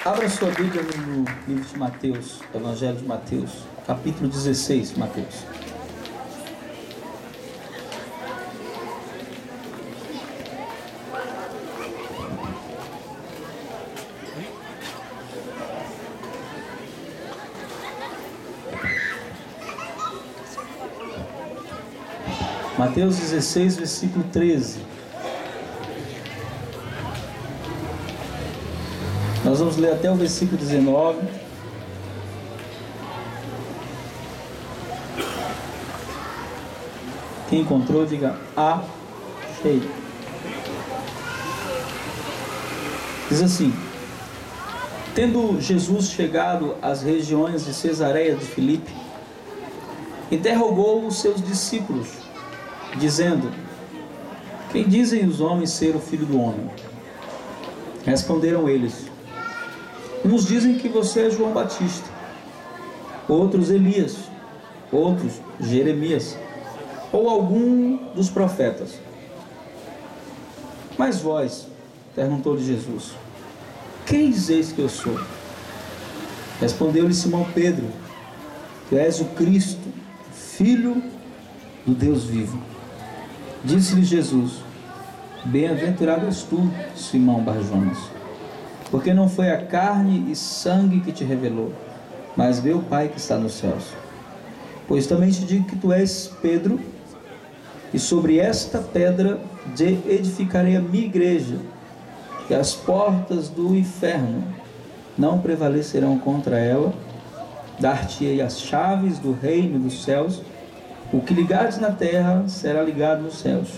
Abra sua Bíblia no livro de Mateus, Evangelho de Mateus, capítulo 16, Mateus. Mateus 16, versículo 13. Nós vamos ler até o versículo 19. Quem encontrou, diga achei. Diz assim: tendo Jesus chegado às regiões de Cesareia de Filipe, interrogou os seus discípulos, dizendo: quem dizem os homens ser o Filho do Homem? Responderam eles: uns dizem que você é João Batista, outros Elias, outros Jeremias, ou algum dos profetas. Mas vós, perguntou-lhe Jesus, quem dizeis que eu sou? Respondeu-lhe Simão Pedro: tu és o Cristo, Filho do Deus vivo. Disse-lhe Jesus: bem-aventurado és tu, Simão Bar-Jonas, porque não foi a carne e sangue que te revelou, mas meu Pai que está nos céus. Pois também te digo que tu és Pedro, e sobre esta pedra edificarei a minha igreja, e as portas do inferno não prevalecerão contra ela. Dar-te-ei as chaves do reino dos céus. O que ligares na terra será ligado nos céus,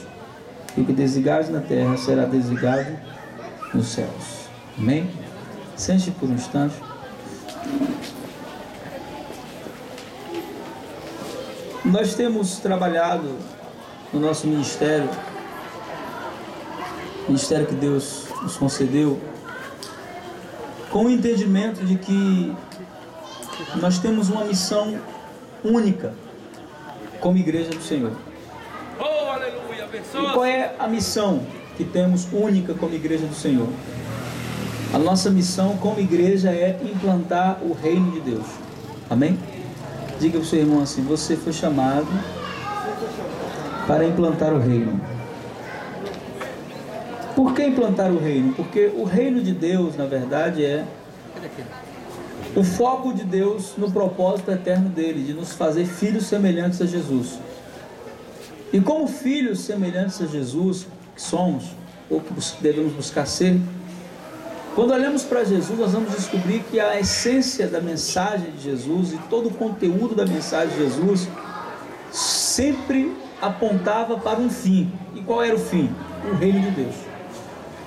e o que desligares na terra será desligado nos céus. Amém? Sente por um instante. Nós temos trabalhado no nosso ministério, ministério que Deus nos concedeu, com o entendimento de que nós temos uma missão única como igreja do Senhor. Oh, aleluia, e qual é a missão que temos única como igreja do Senhor? A nossa missão como igreja é implantar o reino de Deus. Amém? Diga para o seu irmão assim: você foi chamado para implantar o reino. Por que implantar o reino? Porque o reino de Deus, na verdade, é o foco de Deus no propósito eterno dele, de nos fazer filhos semelhantes a Jesus. E como filhos semelhantes a Jesus que somos, ou que devemos buscar ser, quando olhamos para Jesus, nós vamos descobrir que a essência da mensagem de Jesus e todo o conteúdo da mensagem de Jesus sempre apontava para um fim. E qual era o fim? O reino de Deus.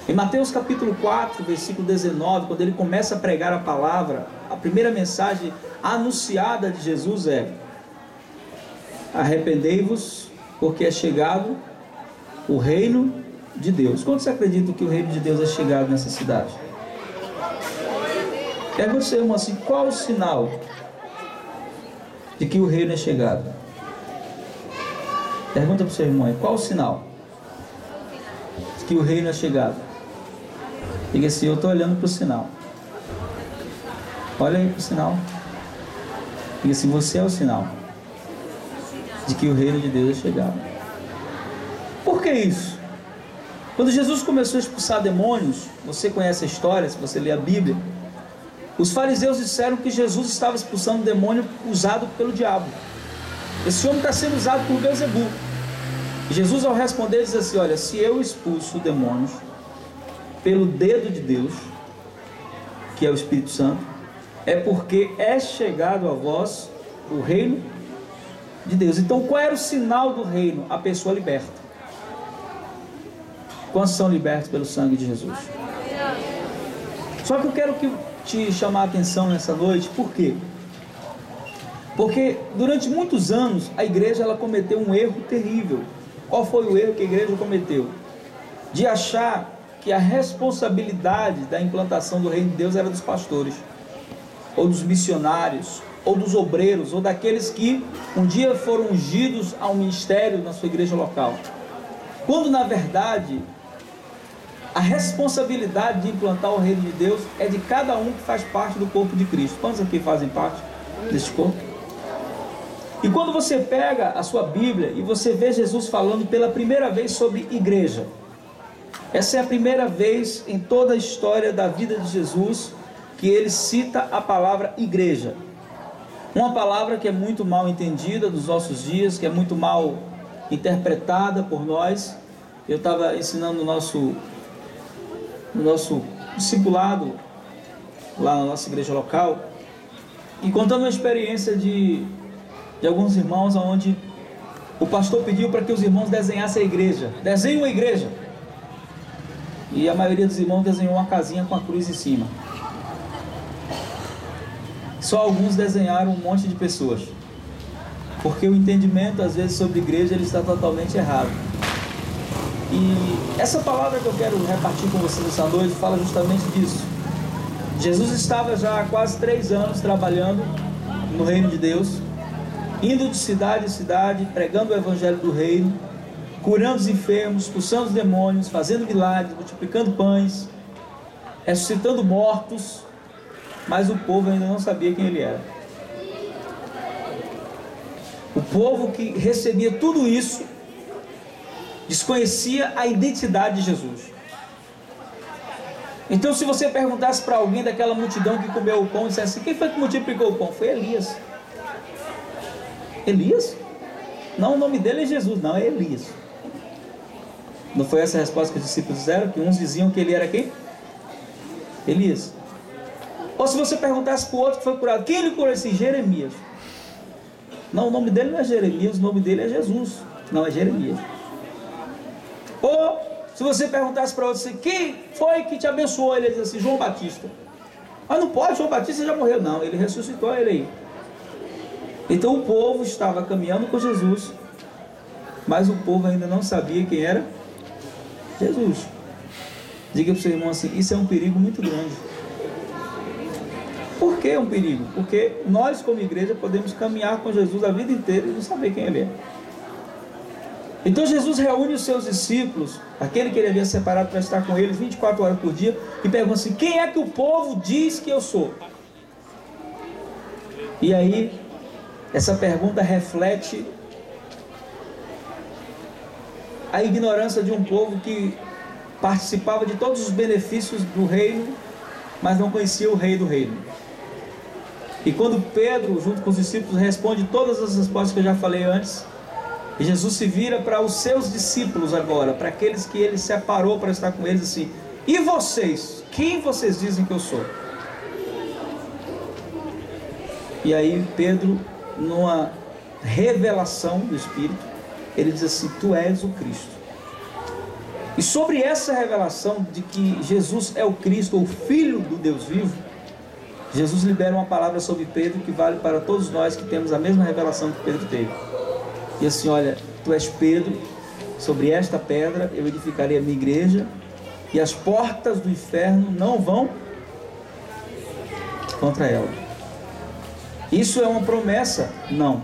Em Mateus capítulo 4, versículo 19, quando ele começa a pregar a palavra, a primeira mensagem anunciada de Jesus é: arrependei-vos, porque é chegado o reino de Deus. Quantos acreditam que o reino de Deus é chegado nessa cidade? Pergunta ao seu irmão assim: qual o sinal de que o reino é chegado? Pergunta para o seu irmão: qual o sinal de que o reino é chegado? Diga assim: eu estou olhando para o sinal. Olha aí para o sinal. Diga assim: você é o sinal de que o reino de Deus é chegado. Por que isso? Quando Jesus começou a expulsar demônios, você conhece a história, se você ler a Bíblia, os fariseus disseram que Jesus estava expulsando demônio usado pelo diabo. Esse homem está sendo usado por Beelzebul. E Jesus, ao responder, diz assim: olha, se eu expulso demônios pelo dedo de Deus, que é o Espírito Santo, é porque é chegado a vós o reino de Deus. Então qual era o sinal do reino? A pessoa liberta. Quantos são libertos pelo sangue de Jesus? Só que eu quero te chamar a atenção nessa noite. Por quê? Porque durante muitos anos a igreja ela cometeu um erro terrível. Qual foi o erro que a igreja cometeu? De achar que a responsabilidade da implantação do reino de Deus era dos pastores, ou dos missionários, ou dos obreiros, ou daqueles que um dia foram ungidos ao ministério na sua igreja local. Quando na verdade a responsabilidade de implantar o reino de Deus é de cada um que faz parte do corpo de Cristo. Quantos aqui fazem parte deste corpo? E quando você pega a sua Bíblia e você vê Jesus falando pela primeira vez sobre igreja, essa é a primeira vez em toda a história da vida de Jesus que ele cita a palavra igreja. Uma palavra que é muito mal entendida nos nossos dias, que é muito mal interpretada por nós. Eu estava ensinando no nosso discipulado lá na nossa igreja local e contando uma experiência de alguns irmãos onde o pastor pediu para que os irmãos desenhassem a igreja. Desenhem uma igreja. E a maioria dos irmãos desenhou uma casinha com a cruz em cima. Só alguns desenharam um monte de pessoas, porque o entendimento às vezes sobre igreja ele está totalmente errado. E essa palavra que eu quero repartir com vocês essa noite fala justamente disso. Jesus estava já há quase 3 anos trabalhando no reino de Deus, indo de cidade em cidade, pregando o evangelho do reino, curando os enfermos, expulsando os demônios, fazendo milagres, multiplicando pães, ressuscitando mortos, mas o povo ainda não sabia quem ele era. O povo que recebia tudo isso desconhecia a identidade de Jesus. Então, se você perguntasse para alguém daquela multidão que comeu o pão e dissesse: quem foi que multiplicou o pão? Foi Elias. Elias? Não, o nome dele é Jesus, não, é Elias. Não foi essa a resposta que os discípulos fizeram? Que uns diziam que ele era quem? Elias. Ou se você perguntasse para o outro que foi curado: quem ele curou? Assim, Jeremias. Não, o nome dele não é Jeremias, o nome dele é Jesus. Não, é Jeremias. Ou se você perguntasse para outro assim: quem foi que te abençoou? Ele diz assim: João Batista. Mas não pode, João Batista já morreu. Não, ele ressuscitou ele aí. Então o povo estava caminhando com Jesus, mas o povo ainda não sabia quem era Jesus. Diga para o seu irmão assim: isso é um perigo muito grande. Por que é um perigo? Porque nós como igreja podemos caminhar com Jesus a vida inteira e não saber quem ele é. Então Jesus reúne os seus discípulos, aquele que ele havia separado para estar com eles 24 horas por dia, e pergunta assim: quem é que o povo diz que eu sou? E aí essa pergunta reflete a ignorância de um povo que participava de todos os benefícios do reino, mas não conhecia o rei do reino. E quando Pedro, junto com os discípulos, responde todas as respostas que eu já falei antes, e Jesus se vira para os seus discípulos agora, para aqueles que ele separou para estar com eles, assim: e vocês? Quem vocês dizem que eu sou? E aí Pedro, numa revelação do Espírito, ele diz assim: tu és o Cristo. E sobre essa revelação de que Jesus é o Cristo, o Filho do Deus vivo, Jesus libera uma palavra sobre Pedro que vale para todos nós que temos a mesma revelação que Pedro teve. E assim: olha, tu és Pedro, sobre esta pedra eu edificarei a minha igreja, e as portas do inferno não vão contra ela. Isso é uma promessa? Não.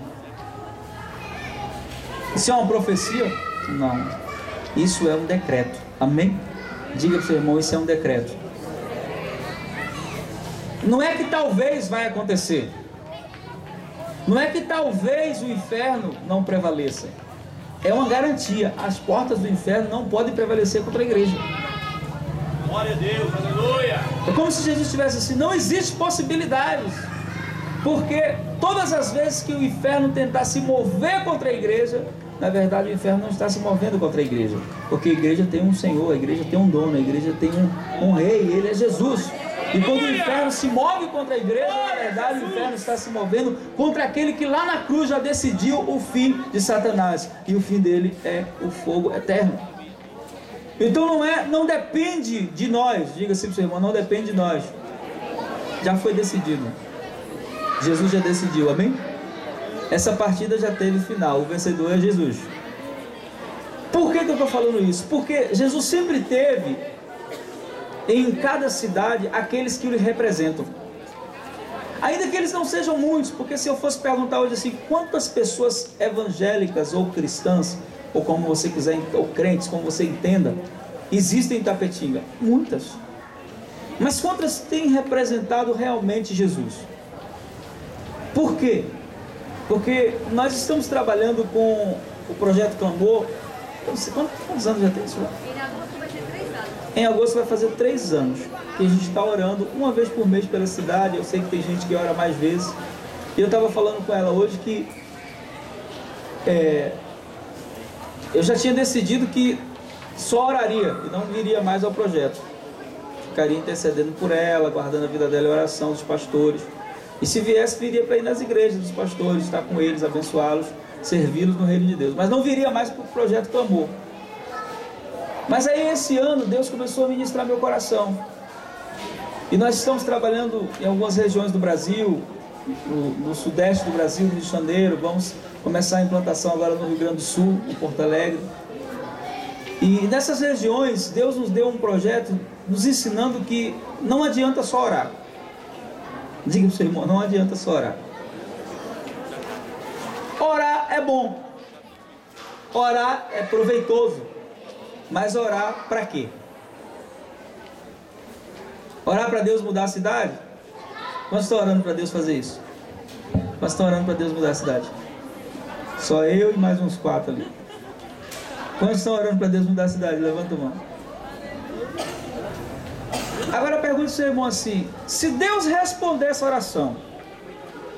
Isso é uma profecia? Não. Isso é um decreto. Amém? Diga para o seu irmão: isso é um decreto. Não é que talvez vai acontecer. Não é que talvez o inferno não prevaleça. É uma garantia: as portas do inferno não podem prevalecer contra a igreja. Glória a Deus, aleluia. É como se Jesus estivesse assim: não existe possibilidades, porque todas as vezes que o inferno tentar se mover contra a igreja, na verdade o inferno não está se movendo contra a igreja, porque a igreja tem um Senhor, a igreja tem um dono, a igreja tem um rei, ele é Jesus. E quando o inferno se move contra a igreja, na verdade o inferno está se movendo contra aquele que lá na cruz já decidiu o fim de Satanás, e o fim dele é o fogo eterno. Então não depende de nós. Diga assim para o seu irmão: não depende de nós, já foi decidido. Jesus já decidiu, amém? Essa partida já teve final, o vencedor é Jesus. Por que eu estou falando isso? Porque Jesus sempre teve em cada cidade aqueles que o representam, ainda que eles não sejam muitos. Porque se eu fosse perguntar hoje assim: quantas pessoas evangélicas ou cristãs, ou como você quiser, ou crentes, como você entenda, existem em Itapetinga? Muitas. Mas quantas têm representado realmente Jesus? Por quê? Porque nós estamos trabalhando com o Projeto Clamor. Eu não sei quantos anos já tem isso? Em agosto vai ter 3 anos. Em agosto vai fazer 3 anos que a gente está orando uma vez por mês pela cidade. Eu sei que tem gente que ora mais vezes. E eu estava falando com ela hoje que eu já tinha decidido que só oraria e não viria mais ao projeto. Ficaria intercedendo por ela, guardando a vida dela em oração dos pastores. E se viesse, viria para ir nas igrejas dos pastores, estar com eles, abençoá-los, servi-los no reino de Deus. Mas não viria mais para o Projeto Clamor. Mas aí esse ano Deus começou a ministrar meu coração. E nós estamos trabalhando em algumas regiões do Brasil, no sudeste do Brasil, no Rio de Janeiro. Vamos começar a implantação agora no Rio Grande do Sul, em Porto Alegre. E nessas regiões Deus nos deu um projeto nos ensinando que não adianta só orar. Diga para o seu irmão, não adianta só orar. Orar é bom. Orar é proveitoso. Mas orar para quê? Orar para Deus mudar a cidade? Quantos estão orando para Deus fazer isso? Quantos estão orando para Deus mudar a cidade? Só eu e mais uns 4 ali. Quantos estão orando para Deus mudar a cidade? Levanta a mão. Agora pergunta ao seu irmão assim: se Deus responder essa oração,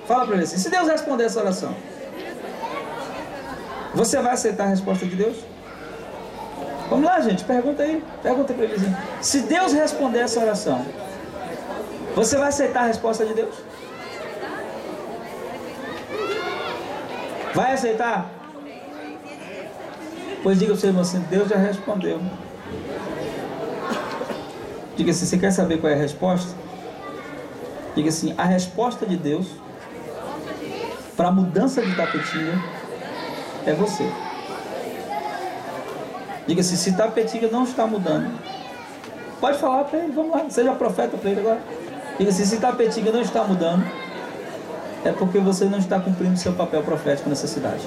fala para ele assim, se Deus responder essa oração, você vai aceitar a resposta de Deus? Vamos lá, gente, pergunta aí. Pergunta para ele assim: se Deus responder essa oração, você vai aceitar a resposta de Deus? Vai aceitar? Pois diga para o seu irmão assim: Deus já respondeu. Diga assim: você quer saber qual é a resposta? Diga assim: a resposta de Deus para a mudança de Itapetinga é você. Diga assim: se Itapetinga não está mudando, pode falar para ele, vamos lá, seja profeta para ele agora. Diga assim: se Itapetinga não está mudando, é porque você não está cumprindo seu papel profético nessa cidade.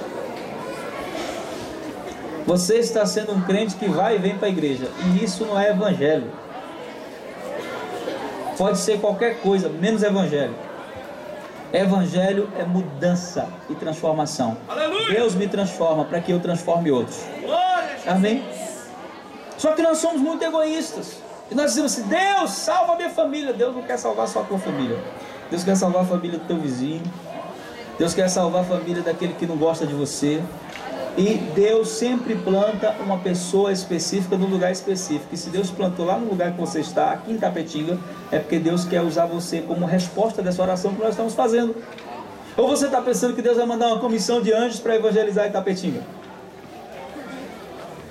Você está sendo um crente que vai e vem para a igreja, e isso não é evangelho. Pode ser qualquer coisa, menos evangelho. Evangelho é mudança e transformação. Aleluia! Deus me transforma para que eu transforme outros. Amém? Só que nós somos muito egoístas. E nós dizemos assim: Deus, salva a minha família. Deus não quer salvar só a tua família. Deus quer salvar a família do teu vizinho. Deus quer salvar a família daquele que não gosta de você. E Deus sempre planta uma pessoa específica no lugar específico. E se Deus plantou lá no lugar que você está, aqui em Itapetinga, é porque Deus quer usar você como resposta dessa oração que nós estamos fazendo. Ou você está pensando que Deus vai mandar uma comissão de anjos para evangelizar Itapetinga?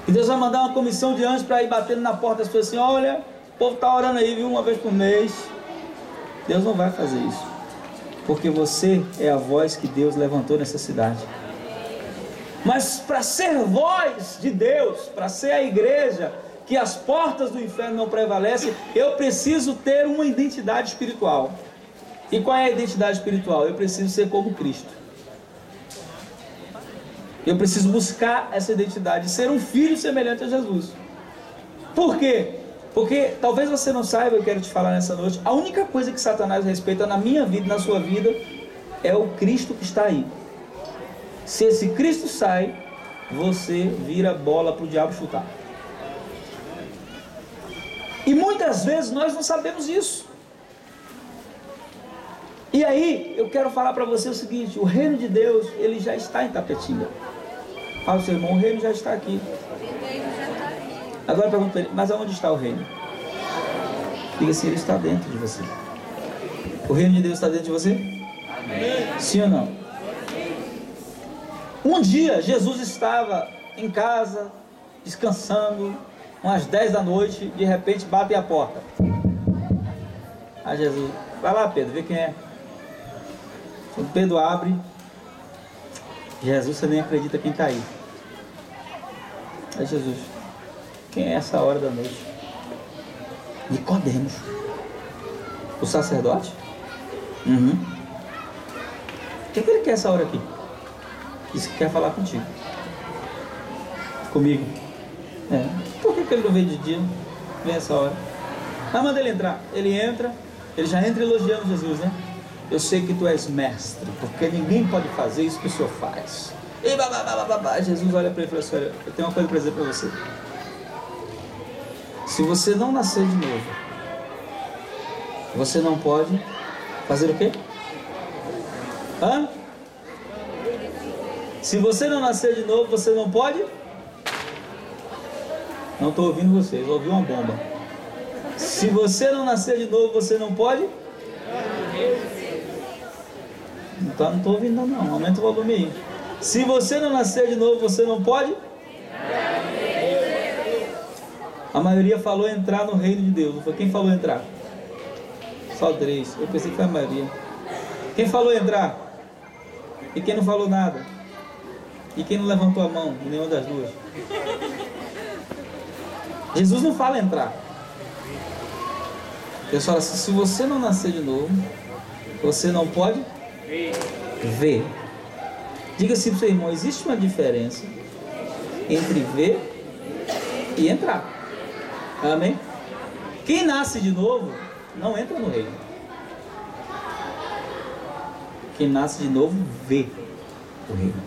E Deus vai mandar uma comissão de anjos para ir batendo na porta das pessoas assim: olha, o povo está orando aí, viu, uma vez por mês. Deus não vai fazer isso. Porque você é a voz que Deus levantou nessa cidade. Mas para ser voz de Deus, para ser a igreja que as portas do inferno não prevalecem, eu preciso ter uma identidade espiritual. E qual é a identidade espiritual? Eu preciso ser como Cristo. Eu preciso buscar essa identidade, ser um filho semelhante a Jesus. Por quê? Porque talvez você não saiba, eu quero te falar nessa noite, a única coisa que Satanás respeita na minha vida e na sua vida é o Cristo que está aí. Se esse Cristo sai, você vira bola para o diabo chutar. E muitas vezes nós não sabemos isso. E aí, eu quero falar para você o seguinte: o reino de Deus, ele já está em Itapetinga. Fala ao seu irmão: o reino já está aqui. Agora pergunta para ele: mas aonde está o reino? Diga assim: ele está dentro de você. O reino de Deus está dentro de você? Amém. Sim ou não? Um dia Jesus estava em casa, descansando, umas 10 da noite, de repente batem a porta. Aí Jesus: vai lá, Pedro, vê quem é. Quando Pedro abre, Jesus, você nem acredita quem está aí. Aí Jesus: quem é essa hora da noite? Nicodemos, o sacerdote. O que ele quer essa hora aqui? Diz que quer falar contigo. Comigo. Por que que ele não veio de dia? Vem essa hora. Mas manda ele entrar. Ele entra, ele já entra elogiando Jesus, né? Eu sei que tu és mestre, porque ninguém pode fazer isso que o Senhor faz. E babá. Jesus olha para ele e fala assim: olha, eu tenho uma coisa para dizer para você. Se você não nascer de novo, você não pode fazer o quê? Hã? Se você não nascer de novo, você não pode? Não estou ouvindo vocês, ouvi uma bomba. Se você não nascer de novo, você não pode? Não estou ouvindo não, aumenta o volume aí. Se você não nascer de novo, você não pode? A maioria falou entrar no reino de Deus. Não foi quem falou entrar? Só 3. Eu pensei que foi a maioria. Quem falou entrar? E quem não falou nada? E quem não levantou a mão? Nenhuma das duas. Jesus não fala entrar. Deus fala assim: se você não nascer de novo, você não pode ver. Diga assim para o seu irmão: existe uma diferença entre ver e entrar. Amém? Quem nasce de novo não entra no reino. Quem nasce de novo vê o reino.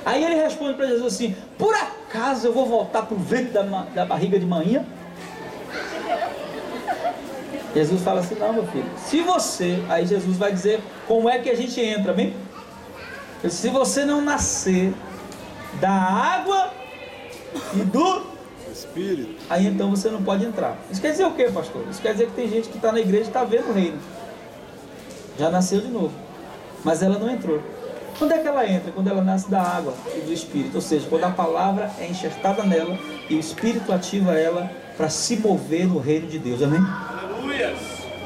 Aí ele responde para Jesus assim: por acaso eu vou voltar para o ventre da barriga de manhã? Jesus fala assim: não, meu filho, se você... Aí Jesus vai dizer como é que a gente entra, bem? Se você não nascer da água e do Espírito, aí então você não pode entrar. Isso quer dizer o que, pastor? Isso quer dizer que tem gente que está na igreja e está vendo o reino, já nasceu de novo, mas ela não entrou. Quando é que ela entra? Quando ela nasce da água e do Espírito, ou seja, quando a palavra é enxertada nela e o Espírito ativa ela para se mover no reino de Deus. Amém? Aleluia!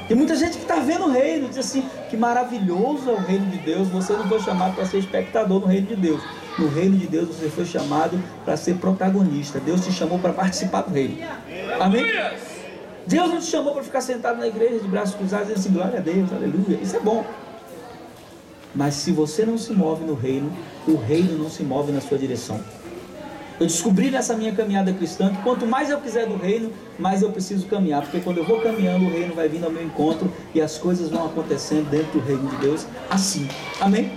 Tem muita gente que está vendo o reino, diz assim: que maravilhoso é o reino de Deus. Você não foi chamado para ser espectador no reino de Deus. No reino de Deus você foi chamado para ser protagonista. Deus te chamou para participar do reino. Amém? Deus não te chamou para ficar sentado na igreja de braços cruzados e dizer assim: glória a Deus, aleluia. Isso é bom. Mas se você não se move no reino, o reino não se move na sua direção. Eu descobri nessa minha caminhada cristã que quanto mais eu quiser do reino, mais eu preciso caminhar. Porque quando eu vou caminhando, o reino vai vindo ao meu encontro e as coisas vão acontecendo dentro do reino de Deus assim. Amém?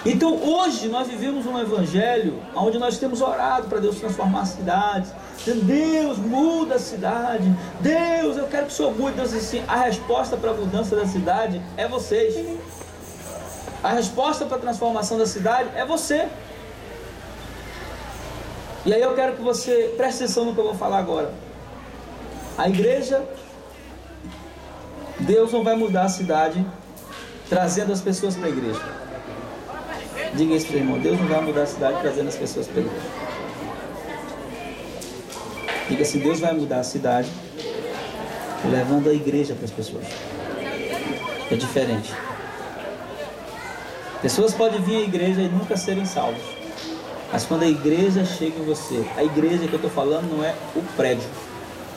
Então hoje nós vivemos um evangelho onde nós temos orado para Deus transformar as cidades, dizendo: Deus, muda a cidade. Deus, eu quero que o Senhor mude. Deus diz assim: a resposta para a mudança da cidade é vocês. A resposta para a transformação da cidade é você. E aí eu quero que você preste atenção no que eu vou falar agora. A igreja, Deus não vai mudar a cidade trazendo as pessoas para a igreja. Diga isso para o irmão: Deus não vai mudar a cidade trazendo as pessoas para a igreja. Diga assim: Deus vai mudar a cidade levando a igreja para as pessoas. É diferente. Pessoas podem vir à igreja e nunca serem salvos, mas quando a igreja chega em você, a igreja que eu estou falando não é o prédio,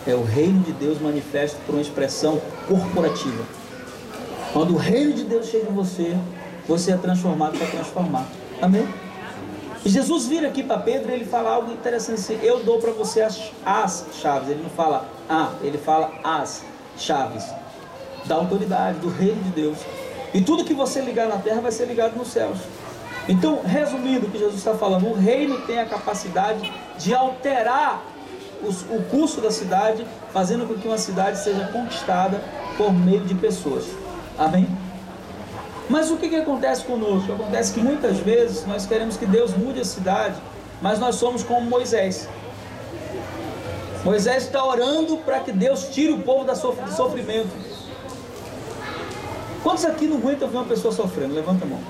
é o reino de Deus manifesto por uma expressão corporativa. Quando o reino de Deus chega em você, você é transformado para transformar. Amém? E Jesus vira aqui para Pedro e ele fala algo interessante assim: eu dou para você as chaves. Ele não fala ele fala as chaves da autoridade, do reino de Deus. E tudo que você ligar na terra vai ser ligado nos céus. Então, resumindo o que Jesus está falando, o reino tem a capacidade de alterar o curso da cidade, fazendo com que uma cidade seja conquistada por meio de pessoas. Amém? Mas o que acontece conosco? Acontece que muitas vezes nós queremos que Deus mude a cidade, mas nós somos como Moisés. Moisés está orando para que Deus tire o povo do sofrimento. Quantos aqui não aguentam ver uma pessoa sofrendo? Levanta a mão.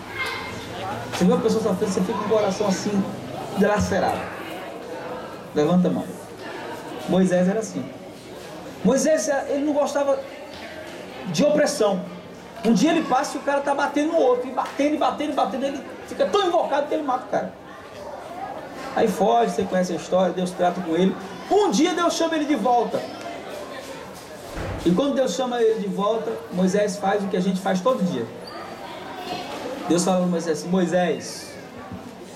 Você vê uma pessoa sofrendo, você fica com o coração assim, dilacerado. Levanta a mão. Moisés era assim. Moisés, ele não gostava de opressão. Um dia ele passa e o cara está batendo no outro, e batendo, ele fica tão invocado que ele mata o cara. Aí foge, você conhece a história, Deus trata com ele. Um dia Deus chama ele de volta. E quando Deus chama ele de volta, Moisés faz o que a gente faz todo dia. Deus fala para Moisés assim: Moisés,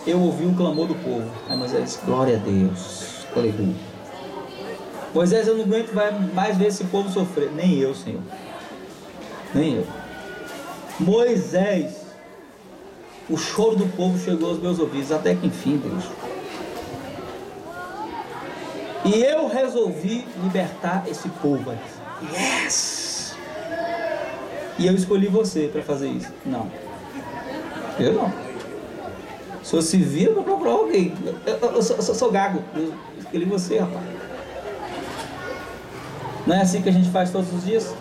eu ouvi o clamor do povo. Aí Moisés disse, glória a Deus, aleluia. Moisés, eu não aguento mais ver esse povo sofrer. Nem eu, Senhor, nem eu. Moisés, o choro do povo chegou aos meus ouvidos, até que enfim, Deus. E eu resolvi libertar esse povo. Yes! E eu escolhi você para fazer isso. Não, eu não. Se eu se vir, eu vou procurar alguém. Eu sou gago. Eu escolhi você, rapaz. Não é assim que a gente faz todos os dias?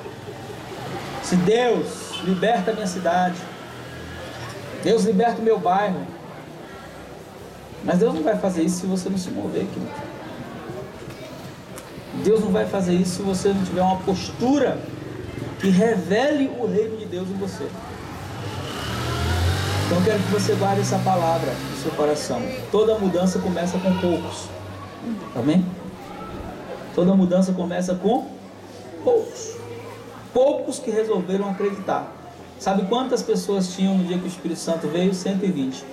Se Deus liberta a minha cidade, Deus liberta o meu bairro, mas Deus não vai fazer isso se você não se mover aqui. Deus não vai fazer isso se você não tiver uma postura que revele o reino de Deus em você. Então eu quero que você guarde essa palavra no seu coração. Toda mudança começa com poucos. Amém? Toda mudança começa com poucos. Poucos que resolveram acreditar. Sabe quantas pessoas tinham no dia que o Espírito Santo veio? 120.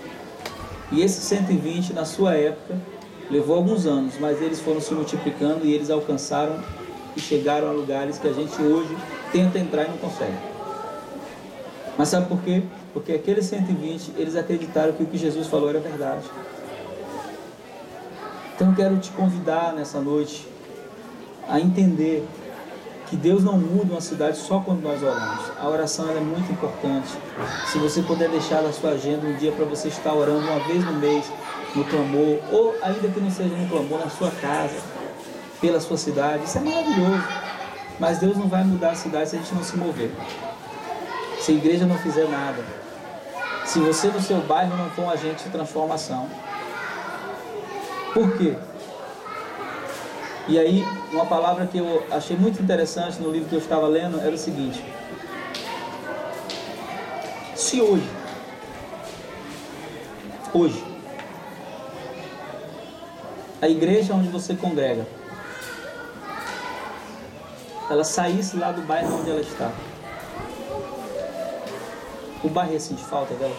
E esses 120 na sua época levou alguns anos, mas eles foram se multiplicando e eles alcançaram e chegaram a lugares que a gente hoje tenta entrar e não consegue. Mas sabe por quê? Porque aqueles 120, eles acreditaram que o que Jesus falou era verdade. Então eu quero te convidar nessa noite a entender que Deus não muda uma cidade só quando nós oramos. A oração é muito importante. Se você puder deixar na sua agenda um dia para você estar orando uma vez no mês, no clamor, ou ainda que não seja no clamor, na sua casa, pela sua cidade, isso é maravilhoso. Mas Deus não vai mudar a cidade se a gente não se mover, se a igreja não fizer nada, se você no seu bairro não for um agente de transformação. Por quê? E aí, uma palavra que eu achei muito interessante no livro que eu estava lendo era o seguinte: se hoje, a igreja onde você congrega, ela saísse lá do bairro onde ela está, o bairro ia sentir falta dela?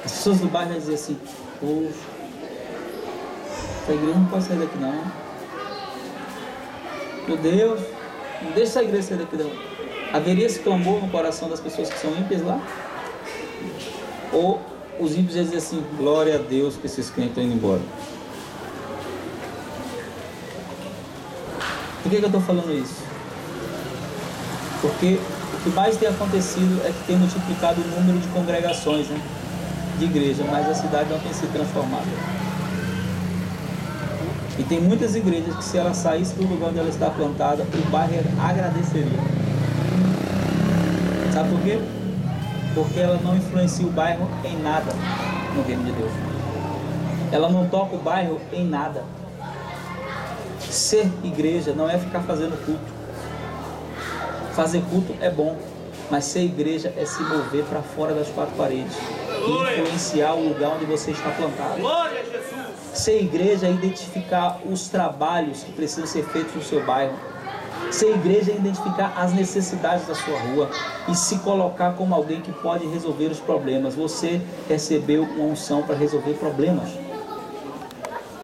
As pessoas do bairro iam dizer assim: poxa, essa igreja não pode sair daqui não. Meu Deus, não deixa essa igreja sair daqui não. Haveria esse clamor no coração das pessoas que são ímpias lá? Ou os ímpios iam dizer assim: glória a Deus que esses crentes estão indo embora? Por que eu estou falando isso? Porque o que mais tem acontecido é que tem multiplicado o número de congregações, né, de igreja, mas a cidade não tem sido transformada. E tem muitas igrejas que, se ela saísse do lugar onde ela está plantada, o bairro agradeceria. Sabe por quê? Porque ela não influencia o bairro em nada no reino de Deus. Ela não toca o bairro em nada. Ser igreja não é ficar fazendo culto. Fazer culto é bom, mas ser igreja é se mover para fora das quatro paredes e influenciar o lugar onde você está plantado. Glória a Jesus. Ser igreja é identificar os trabalhos que precisam ser feitos no seu bairro. Ser igreja é identificar as necessidades da sua rua e se colocar como alguém que pode resolver os problemas. Você recebeu uma unção para resolver problemas.